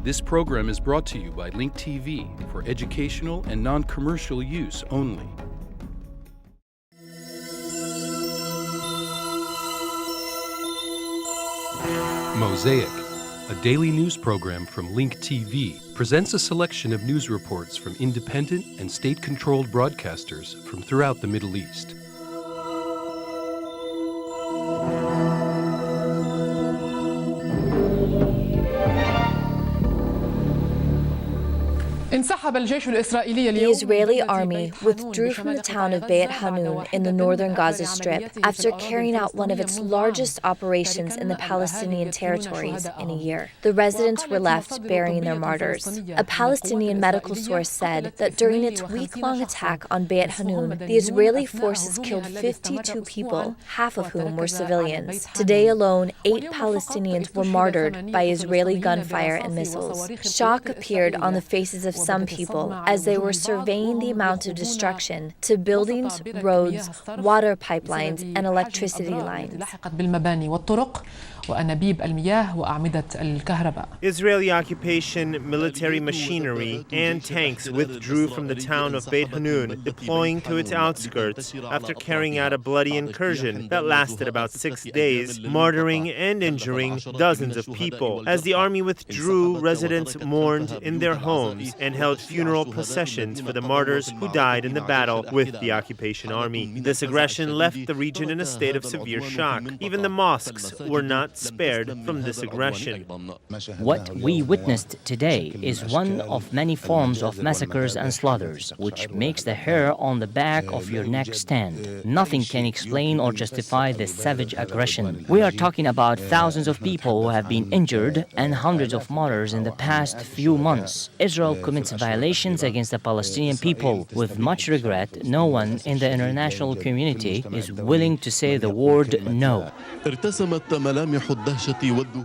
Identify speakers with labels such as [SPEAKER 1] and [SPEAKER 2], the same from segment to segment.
[SPEAKER 1] This program is brought to you by Link TV for educational and non-commercial use only. Mosaic, a daily news program from Link TV, presents a selection of news reports from independent and state-controlled broadcasters from throughout the Middle East.
[SPEAKER 2] The Israeli army withdrew from the town of Beit Hanoun in the northern Gaza Strip after carrying out one of its largest operations in the Palestinian territories in a year. The residents were left burying their martyrs. A Palestinian medical source said that during its week-long attack on Beit Hanoun, the Israeli forces killed 52 people, half of whom were civilians. Today alone, 8 Palestinians were martyred by Israeli gunfire and missiles. Shock appeared on the faces of some people as they were surveying the amount of destruction to buildings, roads, water pipelines, and electricity lines.
[SPEAKER 3] Israeli occupation, military machinery, and tanks withdrew from the town of Beit Hanoun, deploying to its outskirts after carrying out a bloody incursion that lasted about 6 days, martyring and injuring dozens of people. As the army withdrew, residents mourned in their homes and held funeral processions for the martyrs who died in the battle with the occupation army. This aggression left the region in a state of severe shock. Even the mosques were not spared from this aggression.
[SPEAKER 4] What we witnessed today is one of many forms of massacres and slaughters, which makes the hair on the back of your neck stand. Nothing can explain or justify this savage aggression. We are talking about thousands of people who have been injured and hundreds of martyrs in the past few months. Israel commits violations against the Palestinian people. With much regret, no one in the international community is willing to say the word no.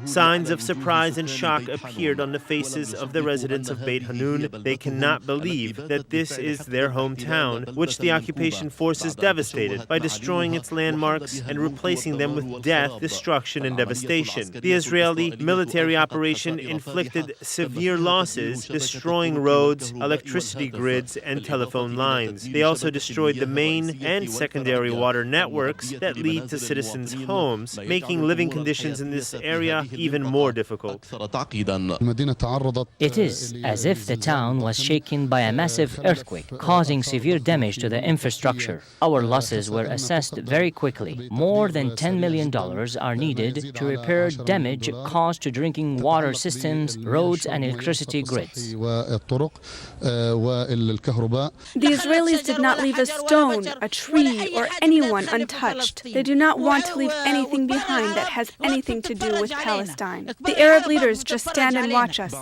[SPEAKER 3] Signs of surprise and shock appeared on the faces of the residents of Beit Hanoun. They cannot believe that this is their hometown, which the occupation forces devastated by destroying its landmarks and replacing them with death, destruction, and devastation. The Israeli military operation inflicted severe losses, destroying roads, electricity grids, and telephone lines. They also destroyed the main and secondary water networks that lead to citizens' homes, making living conditions in this area even more difficult.
[SPEAKER 4] It is as if the town was shaken by a massive earthquake, causing severe damage to the infrastructure. Our losses were assessed very quickly. More than $10 million are needed to repair damage caused to drinking water systems, roads, and electricity grids.
[SPEAKER 5] The Israelis did not leave a stone, a tree, or anyone untouched. They do not want to leave anything behind that has anything to do with Palestine. The Arab leaders just stand and watch us.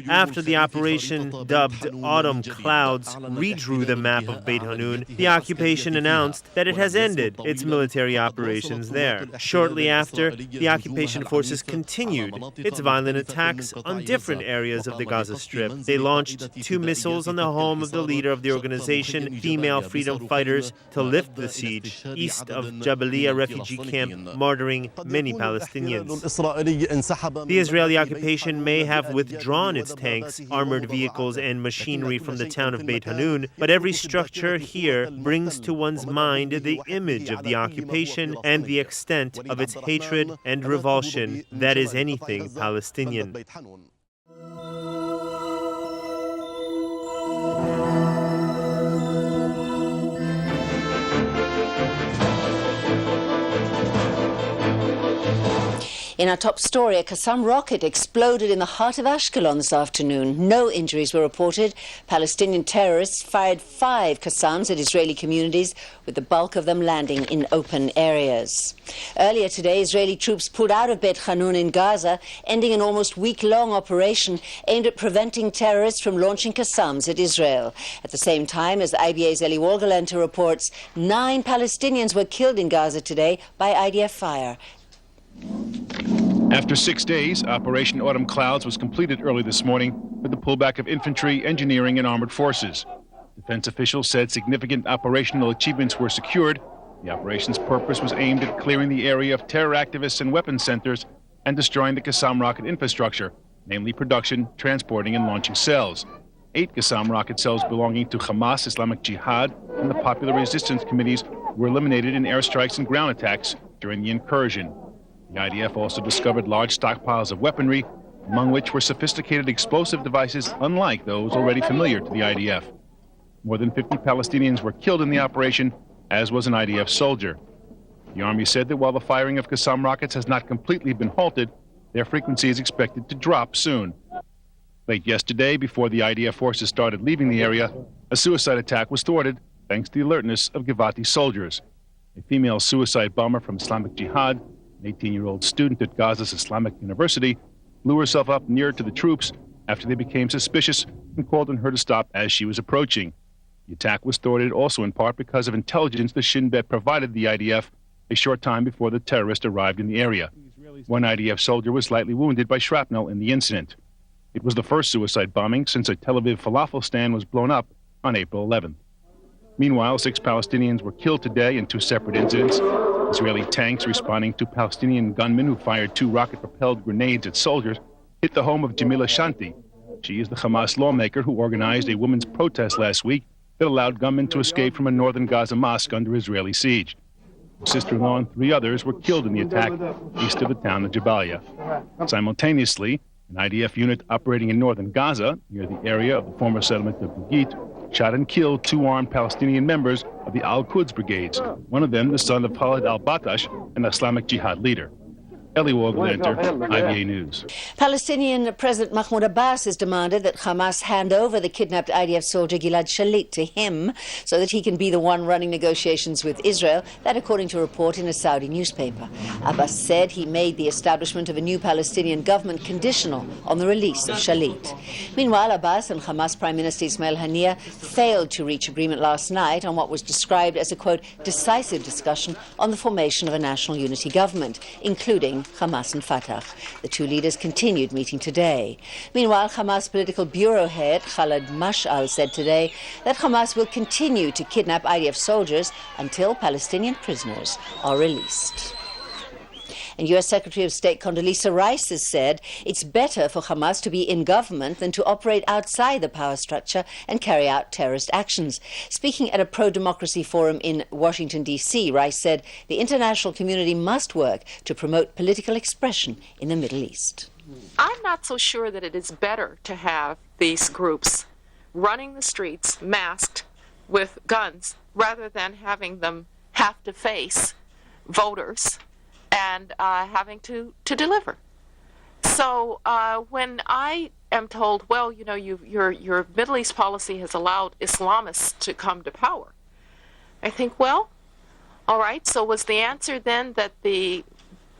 [SPEAKER 3] After the operation, dubbed Autumn Clouds, redrew the map of Beit Hanoun, the occupation announced that it has ended its military operations there. Shortly after, the occupation forces continued its violent attacks on different areas of the Gaza Strip. They launched 2 missiles on the home of the leader of the organization, Female Freedom Fighters, to lift the siege east of Jabalia refugee camp, martyring many Palestinians. The Israeli occupation may have withdrawn its tanks, armored vehicles, and machinery from the town of Beit Hanoun, but every structure here brings to one's mind the image of the occupation and the extent of its hatred and revulsion that is anything Palestinian.
[SPEAKER 6] In our top story, a Qassam rocket exploded in the heart of Ashkelon this afternoon. No injuries were reported. Palestinian terrorists fired 5 Qassams at Israeli communities, with the bulk of them landing in open areas. Earlier today, Israeli troops pulled out of Beit Hanoun in Gaza, ending an almost week-long operation aimed at preventing terrorists from launching Qassams at Israel. At the same time, as IBA's Eli Wolgalenter reports, 9 Palestinians were killed in Gaza today by IDF fire.
[SPEAKER 7] After 6 days, Operation Autumn Clouds was completed early this morning with the pullback of infantry, engineering, and armored forces. Defense officials said significant operational achievements were secured. The operation's purpose was aimed at clearing the area of terror activists and weapons centers and destroying the Qassam rocket infrastructure, namely production, transporting, and launching cells. 8 Qassam rocket cells belonging to Hamas, Islamic Jihad, and the Popular Resistance Committees were eliminated in airstrikes and ground attacks during the incursion. The IDF also discovered large stockpiles of weaponry, among which were sophisticated explosive devices unlike those already familiar to the IDF. More than 50 Palestinians were killed in the operation, as was an IDF soldier. The Army said that while the firing of Qassam rockets has not completely been halted, their frequency is expected to drop soon. Late yesterday, before the IDF forces started leaving the area, a suicide attack was thwarted thanks to the alertness of Givati soldiers. A female suicide bomber from Islamic Jihad, an 18-year-old student at Gaza's Islamic University, blew herself up near to the troops after they became suspicious and called on her to stop as she was approaching. The attack was thwarted also in part because of intelligence the Shin Bet provided the IDF a short time before the terrorist arrived in the area. One IDF soldier was lightly wounded by shrapnel in the incident. It was the first suicide bombing since a Tel Aviv falafel stand was blown up on April 11th. Meanwhile, 6 Palestinians were killed today in 2 separate incidents. Israeli tanks responding to Palestinian gunmen who fired 2 rocket-propelled grenades at soldiers hit the home of Jamila Shanti. She is the Hamas lawmaker who organized a women's protest last week that allowed gunmen to escape from a northern Gaza mosque under Israeli siege. Her sister-in-law and 3 others were killed in the attack east of the town of Jabalia. Simultaneously, an IDF unit operating in northern Gaza, near the area of the former settlement of Beit, shot and killed 2 armed Palestinian members of the Al-Quds brigades, one of them the son of Khalid al-Batash, an Islamic Jihad leader. Eli Woglander, IBA News.
[SPEAKER 6] Palestinian President Mahmoud Abbas has demanded that Hamas hand over the kidnapped IDF soldier Gilad Shalit to him so that he can be the one running negotiations with Israel, that according to a report in a Saudi newspaper. Abbas said he made the establishment of a new Palestinian government conditional on the release of Shalit. Meanwhile, Abbas and Hamas Prime Minister Ismail Haniyeh failed to reach agreement last night on what was described as a, quote, decisive discussion on the formation of a national unity government, including Hamas and Fatah. The 2 leaders continued meeting today. Meanwhile, Hamas political bureau head Khaled Mash'al said today that Hamas will continue to kidnap IDF soldiers until Palestinian prisoners are released. And U.S. Secretary of State Condoleezza Rice has said it's better for Hamas to be in government than to operate outside the power structure and carry out terrorist actions. Speaking at a pro-democracy forum in Washington, D.C., Rice said the international community must work to promote political expression in the Middle East.
[SPEAKER 8] I'm not so sure that it is better to have these groups running the streets masked with guns rather than having them have to face voters and having to deliver. So when I am told, well, you know, your Middle East policy has allowed Islamists to come to power, I think, well, all right, so was the answer then that the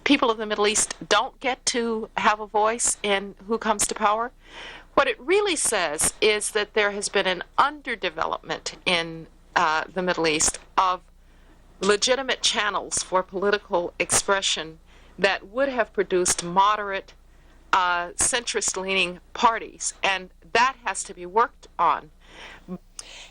[SPEAKER 8] people of the Middle East don't get to have a voice in who comes to power? What it really says is that there has been an underdevelopment in the Middle East of legitimate channels for political expression that would have produced moderate, centrist-leaning parties, and that has to be worked on.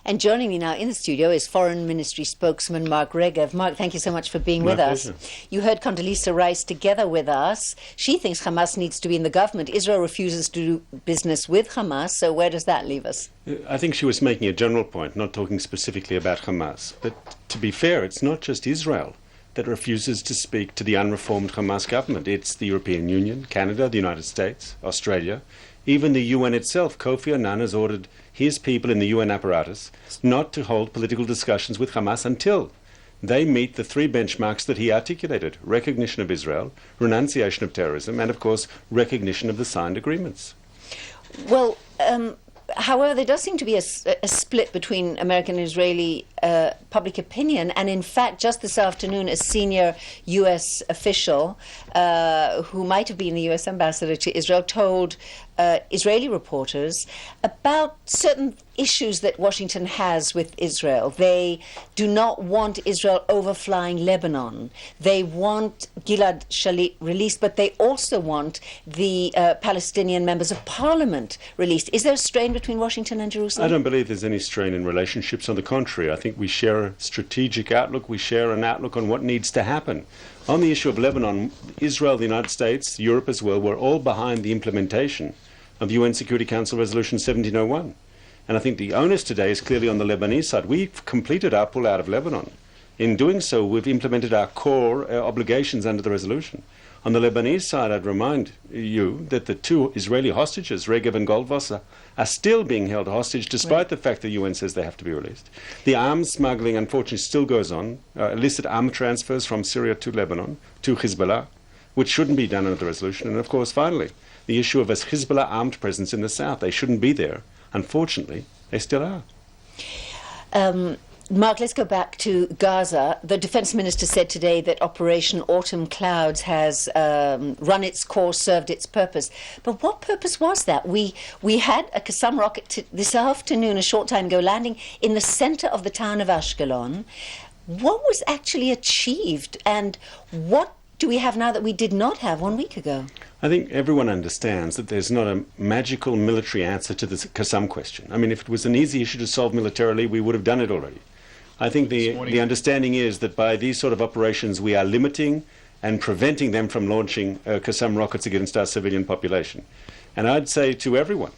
[SPEAKER 6] And joining me now in the studio is Foreign Ministry spokesman Mark Regev. Mark, thank you so much for being with us. You heard Condoleezza Rice together with us. She thinks Hamas needs to be in the government. Israel refuses to do business with Hamas, so where does that leave us?
[SPEAKER 9] I think she was making a general point, not talking specifically about Hamas. But to be fair, it's not just Israel that refuses to speak to the unreformed Hamas government. It's the European Union, Canada, the United States, Australia. Even the UN itself. Kofi Annan has ordered his people in the UN apparatus not to hold political discussions with Hamas until they meet the 3 benchmarks that he articulated: recognition of Israel, renunciation of terrorism, and, of course, recognition of the signed agreements.
[SPEAKER 6] Well, however, there does seem to be a split between American and Israeli public opinion, and in fact, just this afternoon, a senior U.S. official who might have been the U.S. ambassador to Israel told Israeli reporters about certain issues that Washington has with Israel. They do not want Israel overflying Lebanon. They want Gilad Shalit released, but they also want the Palestinian members of parliament released. Is there a strain between Washington and Jerusalem?
[SPEAKER 9] I don't believe there's any strain in relationships. On the contrary, I think we share a strategic outlook. We share an outlook on what needs to happen. On the issue of Lebanon, Israel, the United States, Europe as well, were all behind the implementation of UN Security Council Resolution 1701. And I think the onus today is clearly on the Lebanese side. We've completed our pull out of Lebanon. In doing so, we've implemented our core obligations under the resolution. On the Lebanese side, I'd remind you that the two Israeli hostages, Regev and Goldwasser, are still being held hostage despite the fact the UN says they have to be released. The arms smuggling, unfortunately, still goes on. Illicit arm transfers from Syria to Lebanon, to Hezbollah, which shouldn't be done under the resolution. And of course, finally, the issue of a Hezbollah armed presence in the south. They shouldn't be there. Unfortunately, they still are.
[SPEAKER 6] Mark, let's go back to Gaza. The Defense Minister said today that Operation Autumn Clouds has run its course, served its purpose. But what purpose was that? We had a Qassam rocket this afternoon, a short time ago, landing in the center of the town of Ashkelon. What was actually achieved, and what do we have now that we did not have 1 week ago?
[SPEAKER 9] I think everyone understands that there's not a magical military answer to the Qassam question. I mean, if it was an easy issue to solve militarily, we would have done it already. I think the understanding is that by these sort of operations, we are limiting and preventing them from launching Qassam rockets against our civilian population. And I'd say to everyone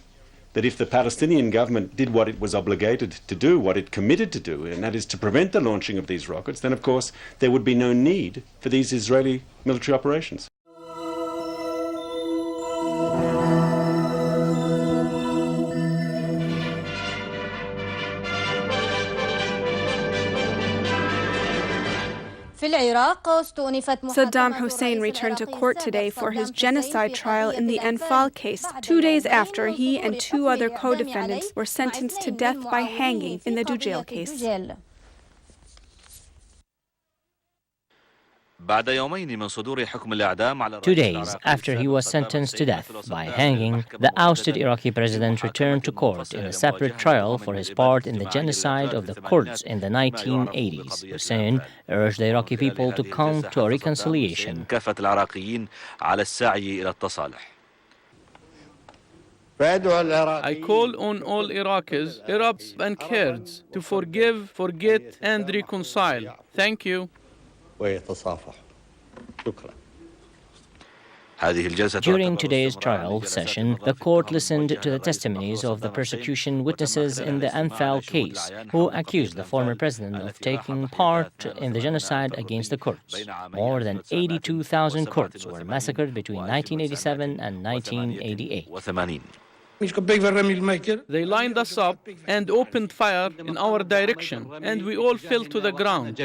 [SPEAKER 9] that if the Palestinian government did what it was obligated to do, what it committed to do, and that is to prevent the launching of these rockets, then of course there would be no need for these Israeli military operations.
[SPEAKER 5] Saddam Hussein returned to court today for his genocide trial in the Anfal case, 2 days after he and 2 other co-defendants were sentenced to death by hanging in the Dujail case.
[SPEAKER 4] 2 days after he was sentenced to death by hanging, the ousted Iraqi president returned to court in a separate trial for his part in the genocide of the Kurds in the 1980s. Hussein urged the Iraqi people to come to a reconciliation.
[SPEAKER 10] I call on all Iraqis, Arabs and Kurds to forgive, forget, and reconcile. Thank you.
[SPEAKER 4] During today's trial session, the court listened to the testimonies of the persecution witnesses in the Anfal case, who accused the former president of taking part in the genocide against the Kurds. More than 82,000 Kurds were massacred between 1987 and 1988.
[SPEAKER 10] They lined us up and opened fire in our direction, and we all fell to the ground.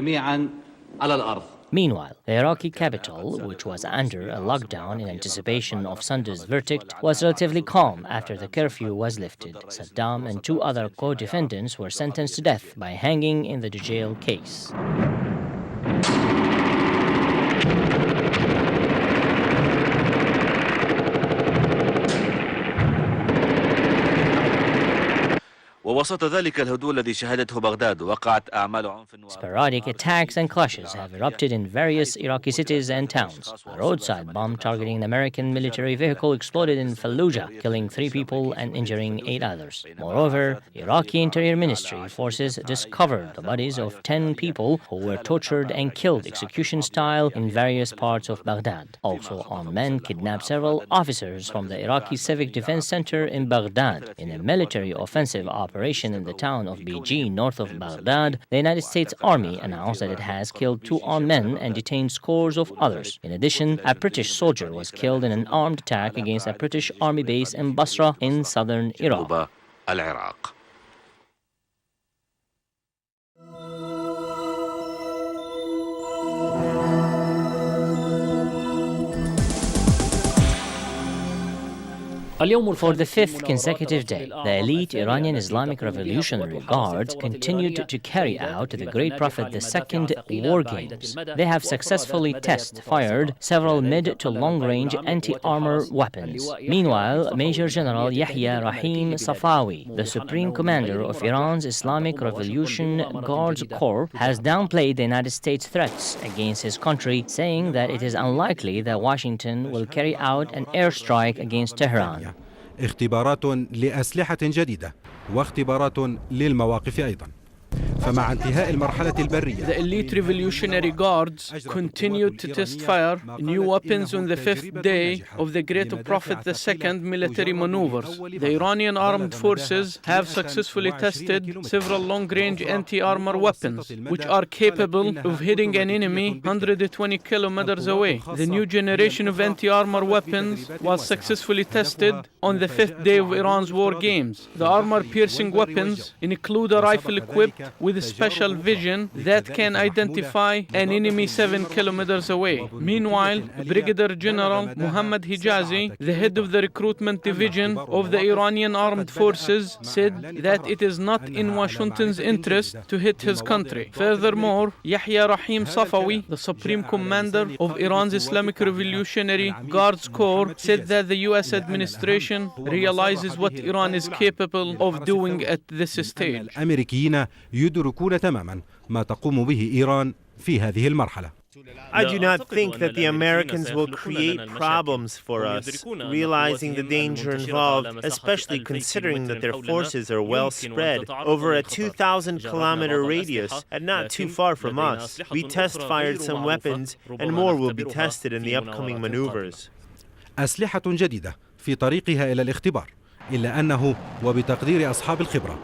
[SPEAKER 4] Meanwhile, the Iraqi capital, which was under a lockdown in anticipation of Sunday's verdict, was relatively calm after the curfew was lifted. Saddam and 2 other co-defendants were sentenced to death by hanging in the Dujail case.
[SPEAKER 11] Sporadic
[SPEAKER 4] attacks and clashes have erupted in various Iraqi cities and towns. A roadside bomb targeting an American military vehicle exploded in Fallujah, killing 3 people and injuring 8 others. Moreover, Iraqi Interior Ministry forces discovered the bodies of 10 people who were tortured and killed execution-style in various parts of Baghdad. Also, armed men kidnapped several officers from the Iraqi Civic Defense Center in Baghdad. In a military offensive operation in the town of Beit, north of Baghdad, the United States Army announced that it has killed 2 armed men and detained scores of others. In addition, a British soldier was killed in an armed attack against a British Army base in Basra in southern Iraq. For the 5th consecutive day, the elite Iranian Islamic Revolutionary Guards continued to carry out the Great Prophet II war games. They have successfully test-fired several mid- to long-range anti-armor weapons. Meanwhile, Major General Yahya Rahim Safawi, the Supreme Commander of Iran's Islamic Revolution Guards Corps, has downplayed the United States' threats against his country, saying that it is unlikely that Washington will carry out an airstrike against Tehran.
[SPEAKER 12] اختبارات لأسلحة جديدة واختبارات للمواقف أيضا فمع انتهاء المرحلة البرية
[SPEAKER 10] The elite revolutionary guards continued to test fire new weapons on the fifth day of the Great Prophet II military maneuvers. The Iranian armed forces have successfully tested several long-range anti-armor weapons, which are capable of hitting an enemy 120 kilometers away. The new generation of anti-armor weapons was successfully tested on the fifth day of Iran's war games. The armor-piercing weapons include a rifle equipped with special vision that can identify an enemy 7 kilometers away. Meanwhile, Brigadier General Mohammad Hijazi, the head of the recruitment division of the Iranian armed forces, said that it is not in Washington's interest to hit his country. Furthermore, Yahya Rahim Safawi, the supreme commander of Iran's Islamic Revolutionary Guards Corps, said that the US administration realizes what Iran is capable of doing at this stage.
[SPEAKER 12] الأمريكيين يدركون تماما ما تقوم به إيران في هذه المرحلة.
[SPEAKER 3] I do not think that the Americans will create problems for us, realizing the danger involved, especially considering that their forces are well spread over a 2,000-kilometer radius and not too far from us. We test-fired some weapons, and more will be tested in the upcoming maneuvers.
[SPEAKER 12] أسلحة جديدة في طريقها إلى الاختبار، إلا أنه وبتقدير أصحاب الخبرة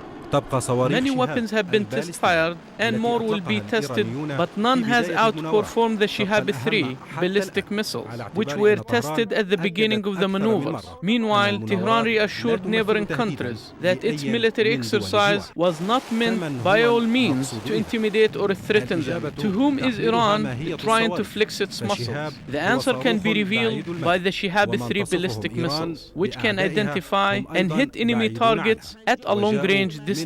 [SPEAKER 10] Many weapons have been test-fired and more will be tested, but none has outperformed the Shihab-3 ballistic missiles, which were tested at the beginning of the maneuvers. Meanwhile, Tehran reassured neighboring countries that its military exercise was not meant by all means to intimidate or threaten them. To whom is Iran trying to flex its muscles? The answer can be revealed by the Shihab-3 ballistic missiles, which can identify and hit enemy targets at a long-range distance.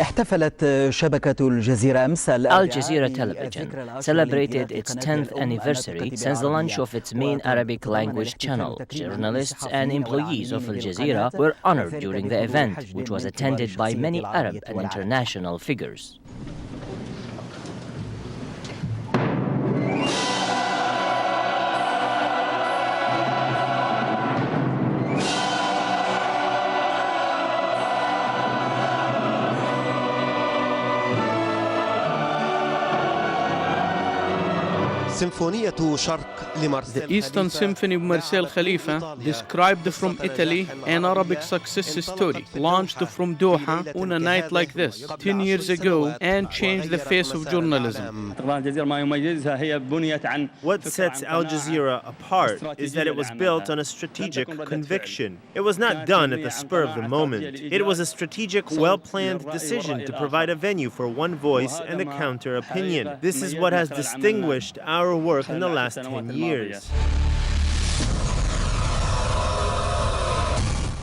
[SPEAKER 13] احتفلت شبكة الجزيرة أمس
[SPEAKER 4] Al Jazeera television celebrated its 10th anniversary since the launch of its main Arabic language channel. Journalists and employees of Al Jazeera were honored during the event, which was attended by many Arab and international figures.
[SPEAKER 10] The Eastern Symphony of Marcel Khalifa described from Italy an Arabic success story launched from Doha on a night like this 10 years ago and changed the face of journalism.
[SPEAKER 3] What sets Al Jazeera apart is that it was built on a strategic conviction. It was not done at the spur of the moment. It was a strategic, well-planned decision to provide a venue for one voice and a counter-opinion. This is what has distinguished our work in the last 10 years.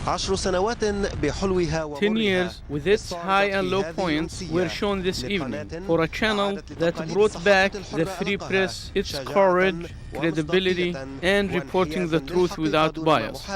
[SPEAKER 10] 10 years with its high and low points were shown this evening for a channel that brought back the free press, its courage, credibility, and reporting the truth without bias.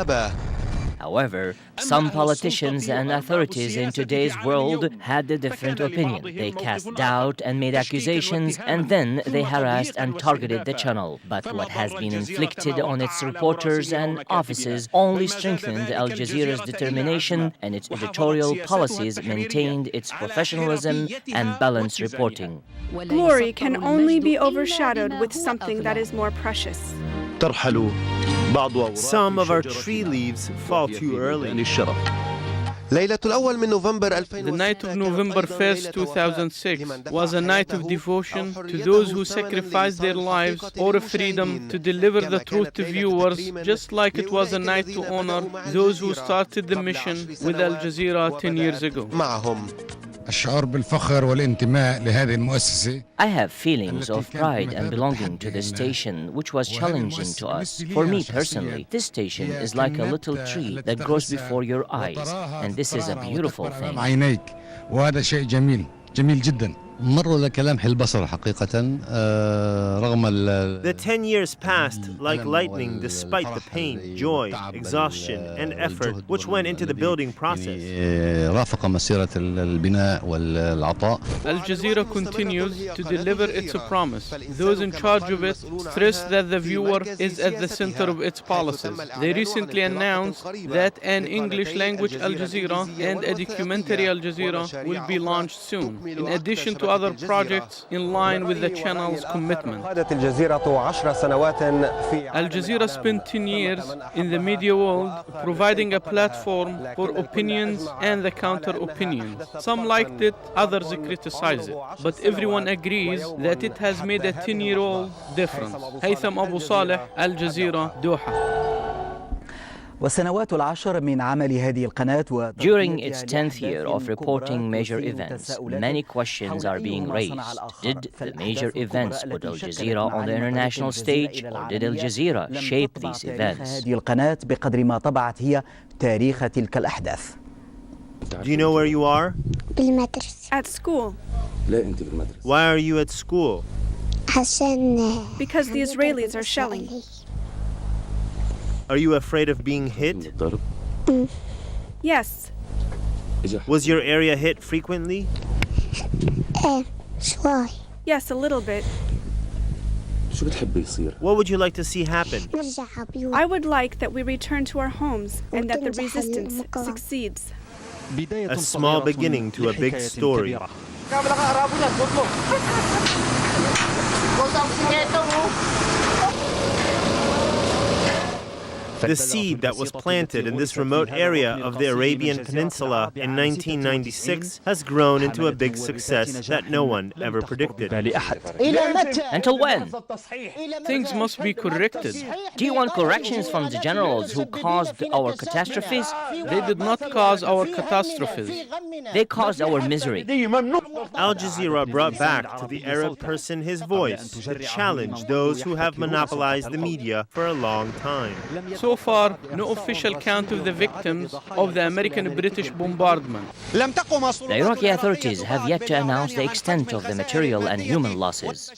[SPEAKER 4] However, some politicians and authorities in today's world had a different opinion. They cast doubt and made accusations, and then they harassed and targeted the channel. But what has been inflicted on its reporters and offices only strengthened Al Jazeera's determination, and its editorial policies maintained its professionalism and balanced reporting.
[SPEAKER 5] Glory can only be overshadowed with something that is more precious.
[SPEAKER 3] Some of our tree leaves fall too early.
[SPEAKER 10] The night of November 1st, 2006 was a night of devotion to those who sacrificed their lives for freedom to deliver the truth to viewers, just like it was a night to honor those who started the mission with Al Jazeera 10 years ago.
[SPEAKER 4] I have feelings of pride and belonging to this station, which was challenging to us. For me personally, this station is like a little tree that grows before your eyes, and this is a beautiful thing.
[SPEAKER 3] The 10 years passed like lightning despite the pain, joy, exhaustion, and effort which went into the building process.
[SPEAKER 10] Al Jazeera continues to deliver its promise. Those in charge of it stress that the viewer is at the center of its policies. They recently announced that an English language Al Jazeera and a documentary Al Jazeera will be launched soon, in addition to other projects in line with the channel's commitment. Al Jazeera spent 10 years in the media world providing a platform for opinions and the counter-opinions. Some liked it, others criticized it. But everyone agrees that it has made a 10-year-old difference. Haytham Abu Saleh, Al Jazeera, Doha.
[SPEAKER 4] During its 10th year of reporting major events, many questions are being raised. Did the major events put Al Jazeera on the international stage, or did Al Jazeera shape these events?
[SPEAKER 3] Do you know where you are?
[SPEAKER 5] At school.
[SPEAKER 3] Why are you at school?
[SPEAKER 5] Because the Israelis are shelling.
[SPEAKER 3] Are you afraid of being hit?
[SPEAKER 5] Yes.
[SPEAKER 3] Was your area hit frequently?
[SPEAKER 5] Yes, a little bit.
[SPEAKER 3] What would you like to see happen?
[SPEAKER 5] I would like that we return to our homes and that the resistance succeeds.
[SPEAKER 3] A small beginning to a big story. The seed that was planted in this remote area of the Arabian Peninsula in 1996 has grown into a big success that no one ever predicted.
[SPEAKER 4] Until when?
[SPEAKER 10] Things must be corrected.
[SPEAKER 4] Do you want corrections from the generals who caused our catastrophes?
[SPEAKER 10] They did not cause our catastrophes.
[SPEAKER 4] They caused our misery.
[SPEAKER 3] Al Jazeera brought back to the Arab person his voice to challenge those who have monopolized the media for a long time.
[SPEAKER 10] So far, no official count of the victims of the American-British bombardment.
[SPEAKER 4] The Iraqi authorities have yet to announce the extent of the material and human losses.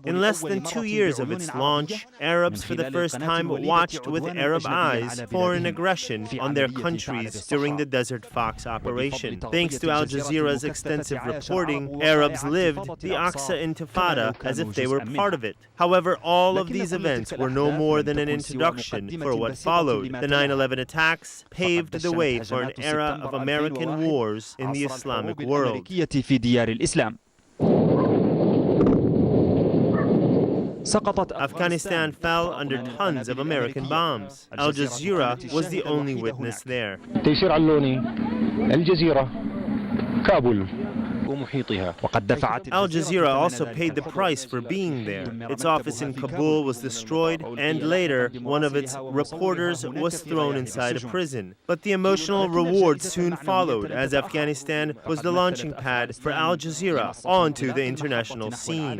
[SPEAKER 3] In less than 2 years of its launch, Arabs for the first time watched with Arab eyes foreign aggression on their countries during the Desert Fox operation. Thanks to Al Jazeera's extensive reporting, Arabs lived the Aqsa Intifada as if they were part of it. However, all of these events were no more than an introduction for what followed. The 9/11 attacks paved the way for an era of American wars in the Islamic world. Afghanistan fell under tons of American bombs. Al Jazeera was the only witness there. Al Jazeera also paid the price for being there. Its office in Kabul was destroyed, and later, one of its reporters was thrown inside a prison. But the emotional reward soon followed, as Afghanistan was the launching pad for Al Jazeera onto the international scene.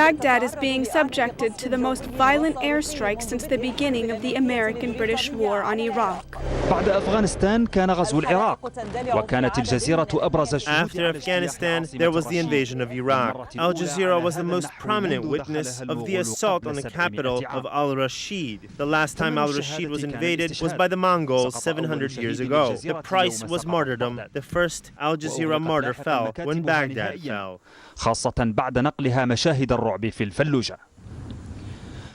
[SPEAKER 5] Baghdad is being subjected to the most violent airstrikes since the beginning of the American-British war on Iraq.
[SPEAKER 3] After Afghanistan, there was the invasion of Iraq. Al Jazeera was the most prominent witness of the assault on the capital of al-Rashid. The last time al-Rashid was invaded was by the Mongols 700 years ago. The price was martyrdom. The first Al Jazeera martyr fell when Baghdad fell.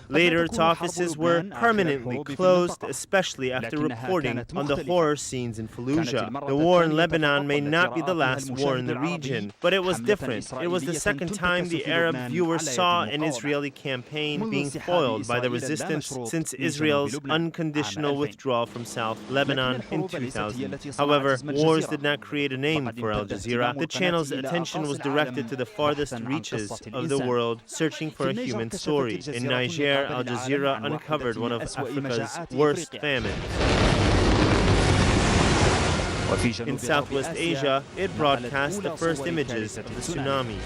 [SPEAKER 3] Later, its offices were permanently closed, especially after reporting on the horror scenes in Fallujah. The war in Lebanon may not be the last war in the region, but it was different. It was the second time the Arab viewer saw an Israeli campaign being foiled by the resistance since Israel's unconditional withdrawal from South Lebanon in 2000. However, wars did not create a name for Al Jazeera. The channel's attention was directed to the farthest reaches of the world, searching for a human story. In Niger, Al Jazeera uncovered one of Africa's worst famines. In Southwest Asia, it broadcast the first images of the tsunami.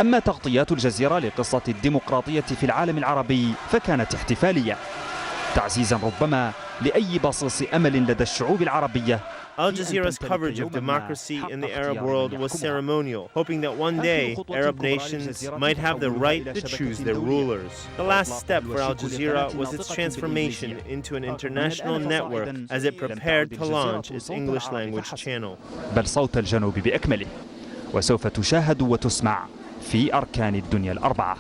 [SPEAKER 14] أما تغطيات الجزيرة لقصة الديمقراطية في العالم العربي فكانت احتفالية. تعزيزا ربما لأي بصيص أمل لدى الشعوب العربية.
[SPEAKER 3] Al Jazeera's coverage of democracy in the Arab world was ceremonial, hoping that one day Arab nations might have the right to choose their rulers. The last step for Al Jazeera was its transformation into an international network as it prepared to launch its English language channel.
[SPEAKER 14] بل صوت الجنوب بأكمله، وسوف تشاهد وتسمع في أركان الدنيا الأربعة.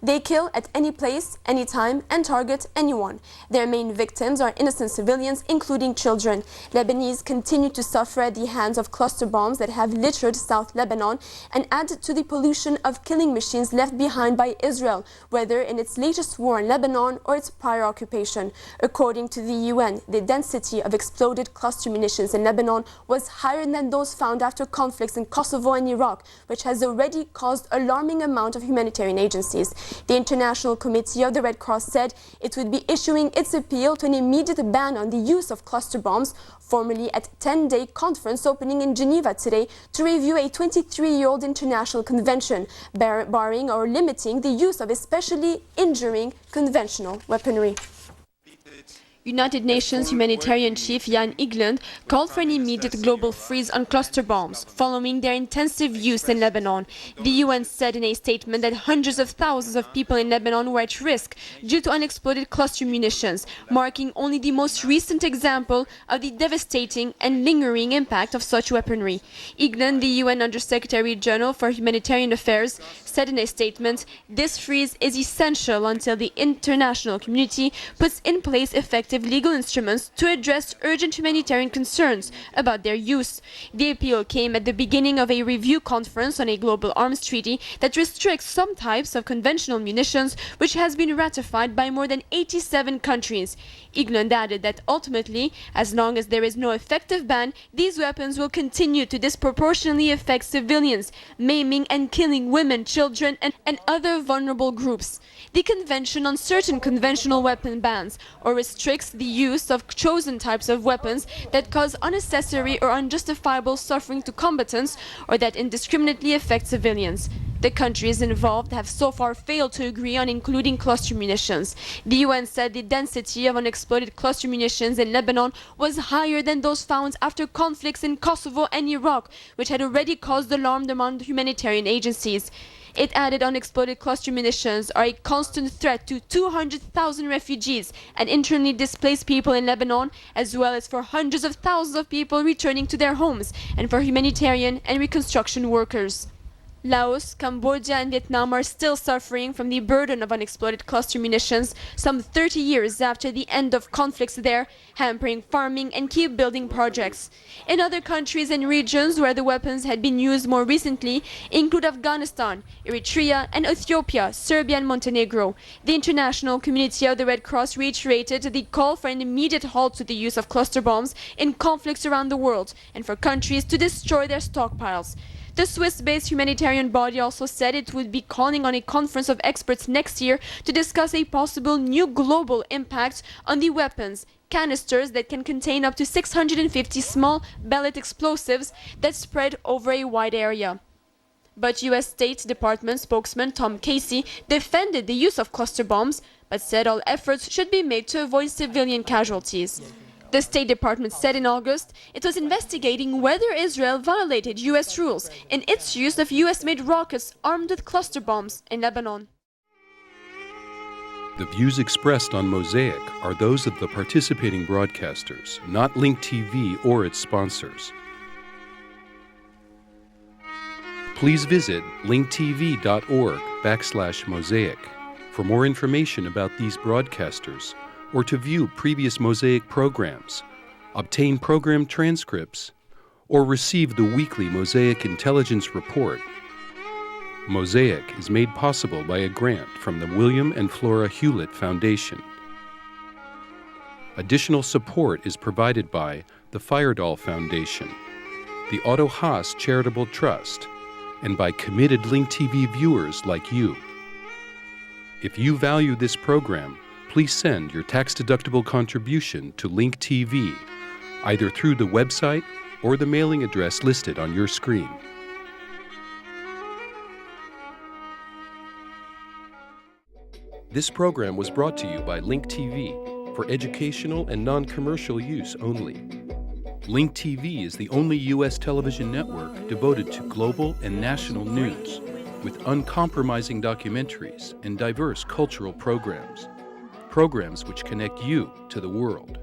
[SPEAKER 15] They kill at any place, any time, and target anyone. Their main victims are innocent civilians, including children. Lebanese continue to suffer at the hands of cluster bombs that have littered South Lebanon and add to the pollution of killing machines left behind by Israel, whether in its latest war in Lebanon or its prior occupation. According to the UN, the density of exploded cluster munitions in Lebanon was higher than those found after conflicts in Kosovo and Iraq, which has already caused alarming amount of humanitarian agencies. The International Committee of the Red Cross said it would be issuing its appeal to an immediate ban on the use of cluster bombs, formally at a 10-day conference opening in Geneva today to review a 23-year-old international convention barring or limiting the use of especially injuring conventional weaponry. United Nations humanitarian chief Jan Egeland called for an immediate global freeze on cluster bombs following their intensive use in Lebanon. The UN said in a statement that hundreds of thousands of people in Lebanon were at risk due to unexploded cluster munitions, marking only the most recent example of the devastating and lingering impact of such weaponry. Egeland, the UN Under-Secretary General for Humanitarian Affairs, said in a statement, "This freeze is essential until the international community puts in place effective legal instruments to address urgent humanitarian concerns about their use." The appeal came at the beginning of a review conference on a global arms treaty that restricts some types of conventional munitions, which has been ratified by more than 87 countries. Egeland added that ultimately, as long as there is no effective ban, these weapons will continue to disproportionately affect civilians, maiming and killing women, children, and other vulnerable groups. The Convention on certain conventional weapon bans or restricts the use of chosen types of weapons that cause unnecessary or unjustifiable suffering to combatants or that indiscriminately affect civilians. The countries involved have so far failed to agree on including cluster munitions. The UN said the density of unexploded cluster munitions in Lebanon was higher than those found after conflicts in Kosovo and Iraq, which had already caused alarm among humanitarian agencies. It added unexploded cluster munitions are a constant threat to 200,000 refugees and internally displaced people in Lebanon, as well as for hundreds of thousands of people returning to their homes and for humanitarian and reconstruction workers. Laos, Cambodia and Vietnam are still suffering from the burden of unexploded cluster munitions some 30 years after the end of conflicts there, hampering farming and key building projects. In other countries and regions where the weapons had been used more recently include Afghanistan, Eritrea and Ethiopia, Serbia and Montenegro. The international community of the Red Cross reiterated the call for an immediate halt to the use of cluster bombs in conflicts around the world and for countries to destroy their stockpiles. The Swiss-based humanitarian body also said it would be calling on a conference of experts next year to discuss a possible new global impact on the weapons, canisters that can contain up to 650 small pellet explosives that spread over a wide area. But U.S. State Department spokesman Tom Casey defended the use of cluster bombs, but said all efforts should be made to avoid civilian casualties. The State Department said in August it was investigating whether Israel violated U.S. rules in its use of U.S.-made rockets armed with cluster bombs in Lebanon.
[SPEAKER 1] The views expressed on Mosaic are those of the participating broadcasters, not Link TV or its sponsors. Please visit linktv.org/Mosaic for more information about these broadcasters, or to view previous Mosaic programs, obtain program transcripts, or receive the weekly Mosaic Intelligence Report. Mosaic is made possible by a grant from the William and Flora Hewlett Foundation. Additional support is provided by the Feyerdahl Foundation, the Otto Haas Charitable Trust, and by committed Link TV viewers like you. If you value this program, please send your tax-deductible contribution to Link TV, either through the website or the mailing address listed on your screen. This program was brought to you by Link TV for educational and non-commercial use only. Link TV is the only U.S. television network devoted to global and national news, with uncompromising documentaries and diverse cultural programs which connect you to the world.